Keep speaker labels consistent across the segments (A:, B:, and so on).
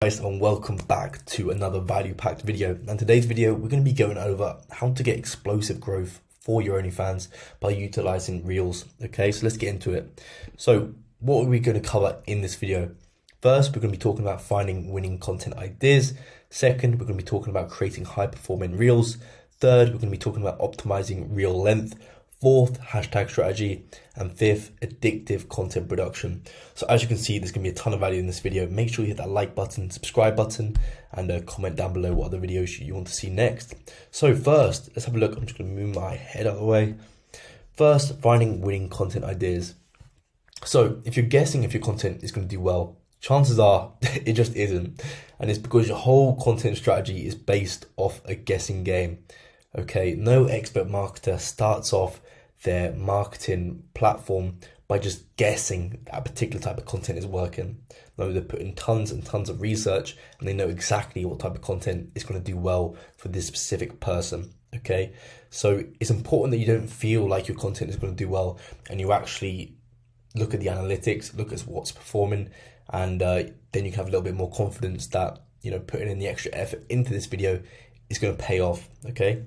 A: Guys, and welcome back to another value-packed video. And today's video, we're going to be going over how to get explosive growth for your OnlyFans by utilizing Reels. Okay, so let's get into it. So what are we going to cover in this video? First, we're going to be talking about finding winning content ideas. Second, we're going to be talking about creating high-performing Reels. Third, we're going to be talking about optimizing reel length. Fourth, hashtag strategy. And fifth, addictive content production. So as you can see, there's going to be a ton of value in this video. Make sure you hit that like button, subscribe button, and comment down below what other videos you want to see next. So first, let's have a look. I'm just going to move my head out of the way. First, finding winning content ideas. So if you're guessing if your content is going to do well, chances are it just isn't. And it's because your whole content strategy is based off a guessing game. Okay, no expert marketer starts off their marketing platform by just guessing that a particular type of content is working. No, they're putting tons and tons of research and they know exactly what type of content is going to do well for this specific person. Okay, so it's important that you don't feel like your content is going to do well and you actually look at the analytics, look at what's performing, and then you can have a little bit more confidence that, you know, putting in the extra effort into this video is going to pay off. Okay,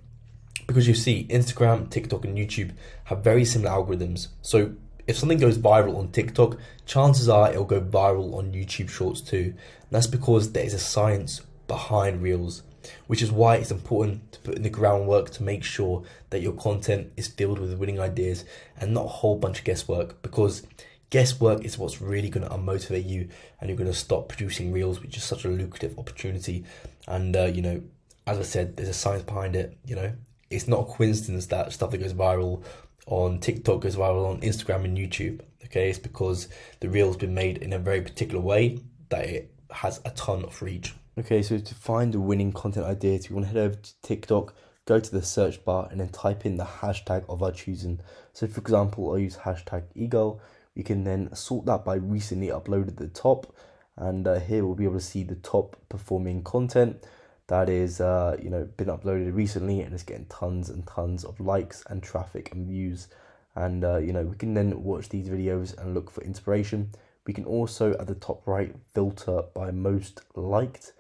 A: because you see Instagram, TikTok, and YouTube have very similar algorithms. So if something goes viral on TikTok, chances are it'll go viral on YouTube Shorts too. And that's because there is a science behind Reels, which is why it's important to put in the groundwork to make sure that your content is filled with winning ideas and not a whole bunch of guesswork, because guesswork is what's really going to unmotivate you and you're going to stop producing Reels, which is such a lucrative opportunity. And, you know, as I said, there's a science behind it. You know, it's not a coincidence that stuff that goes viral on TikTok goes viral on Instagram and YouTube. Okay, it's because the reel's been made in a very particular way that it has a ton of reach. Okay, so to find the winning content ideas, we want to head over to TikTok, go to the search bar, and then type in the hashtag of our choosing. So for example, I'll use hashtag eGirl. We can then sort that by recently uploaded at the top, and here we'll be able to see the top performing content that is you know, been uploaded recently and is getting tons and tons of likes and traffic and views. And you know, we can then watch these videos and look for inspiration. We can also at the top right filter by most liked,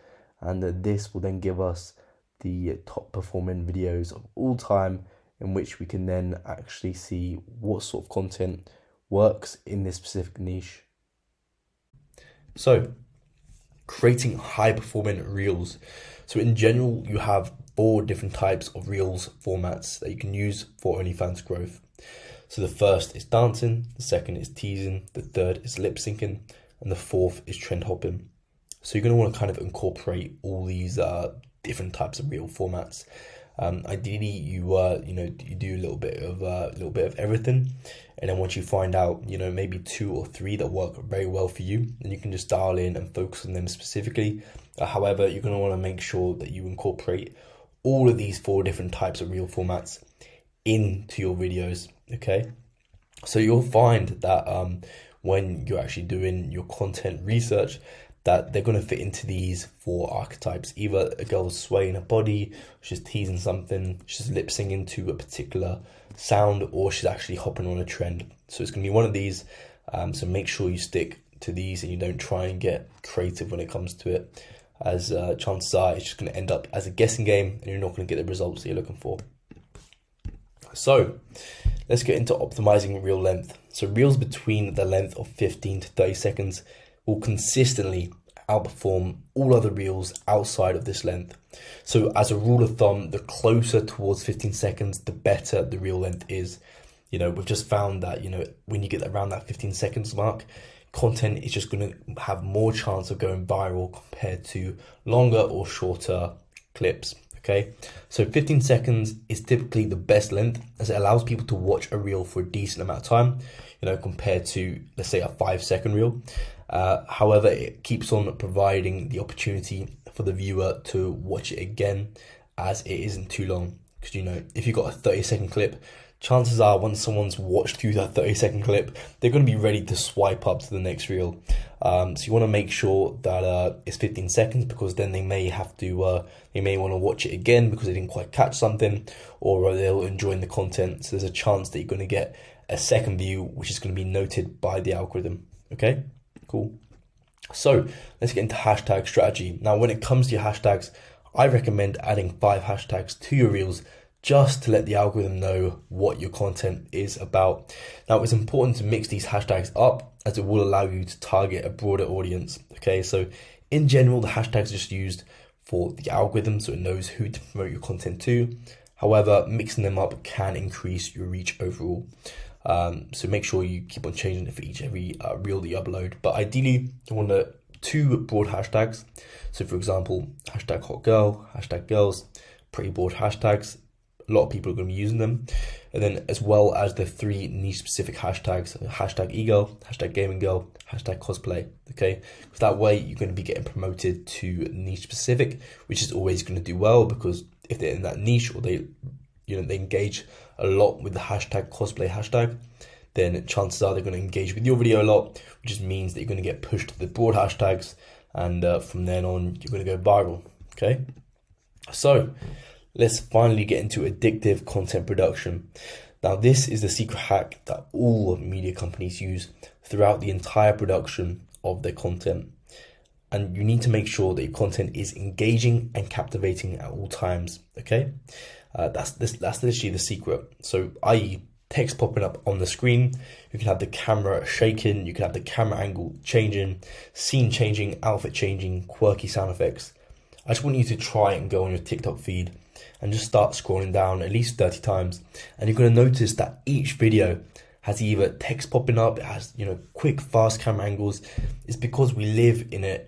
A: and this will then give us the top performing videos of all time, in which we can then actually see what sort of content works in this specific niche. So creating high performing reels. So in general, you have 4 different types of Reels formats that you can use for OnlyFans growth. So the first is dancing, the second is teasing, the third is lip syncing, and the fourth is trend hopping. So you're going to want to kind of incorporate all these different types of Reel formats. Ideally, you do a little bit of everything, and then once you find out, you know, maybe 2 or 3 that work very well for you, then you can just dial in and focus on them specifically. However, you're going to want to make sure that you incorporate all of these 4 different types of Reel formats into your videos. Okay, so you'll find that when you're actually doing your content research, that they're going to fit into these 4 archetypes. Either a girl's swaying her body, she's teasing something, she's lip syncing to a particular sound, or she's actually hopping on a trend. So it's going to be one of these. So make sure you stick to these and you don't try and get creative when it comes to it, as chances are it's just going to end up as a guessing game and you're not going to get the results that you're looking for. So let's get into optimizing reel length. So reels between the length of 15 to 30 seconds will consistently outperform all other reels outside of this length. So as a rule of thumb, the closer towards 15 seconds, the better the reel length is. You know, we've just found that, you know, when you get around that 15 seconds mark, content is just going to have more chance of going viral compared to longer or shorter clips. Okay, so 15 seconds is typically the best length, as it allows people to watch a reel for a decent amount of time, you know, compared to, let's say, a 5-second reel. However, it keeps on providing the opportunity for the viewer to watch it again, as it isn't too long. Because, you know, if you've got a 30-second clip, chances are once someone's watched through that 30-second clip, they're going to be ready to swipe up to the next reel. So you want to make sure that it's 15 seconds, because then they may have to, they may want to watch it again because they didn't quite catch something, or they'll enjoy the content. So there's a chance that you're going to get a second view, which is going to be noted by the algorithm. Okay, cool. So let's get into hashtag strategy. Now, when it comes to your hashtags, I recommend adding 5 hashtags to your reels just to let the algorithm know what your content is about. Now, it's important to mix these hashtags up as it will allow you to target a broader audience. Okay, so in general, the hashtags are just used for the algorithm so it knows who to promote your content to. However, mixing them up can increase your reach overall. So make sure you keep on changing it for every reel that you upload. But ideally, you want 2 broad hashtags. So for example, hashtag hot girl, hashtag girls, pretty broad hashtags. A lot of people are going to be using them. And then as well as the 3 niche specific hashtags, hashtag e-girl, hashtag gaming girl, hashtag cosplay. Okay, so that way you're going to be getting promoted to niche specific, which is always going to do well, because if they're in that niche or they engage a lot with the hashtag cosplay hashtag, then chances are they're going to engage with your video a lot, which just means that you're going to get pushed to the broad hashtags, and from then on you're going to go viral. Okay, so let's finally get into addictive content production. Now, this is the secret hack that all media companies use throughout the entire production of their content. And you need to make sure that your content is engaging and captivating at all times, okay? That's literally the secret. So, i.e., text popping up on the screen, you can have the camera shaking, you can have the camera angle changing, scene changing, outfit changing, quirky sound effects. I just want you to try and go on your TikTok feed and just start scrolling down at least 30 times. And you're going to notice that each video has either text popping up, it has quick, fast camera angles. It's because we live in a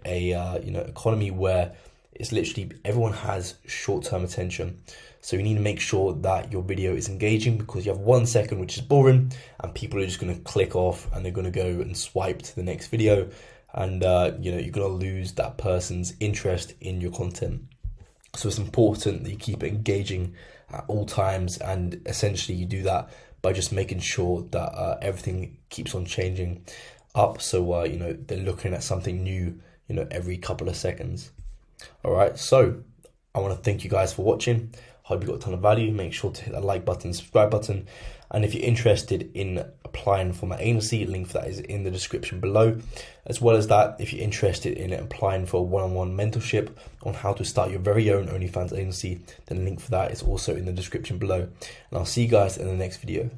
A: economy where it's literally everyone has short-term attention. So you need to make sure that your video is engaging, because you have 1 second which is boring and people are just going to click off and they're going to go and swipe to the next video, and you're going to lose that person's interest in your content. So it's important that you keep it engaging at all times, and essentially you do that by just making sure that everything keeps on changing up. So they're looking at something new every couple of seconds. All right, so I want to thank you guys for watching. Hope you got a ton of value. Make sure to hit that like button, subscribe button, and if you're interested in applying for my agency, link for that is in the description below. As well as that, if you're interested in applying for a one-on-one mentorship on how to start your very own OnlyFans agency, then link for that is also in the description below. And I'll see you guys in the next video.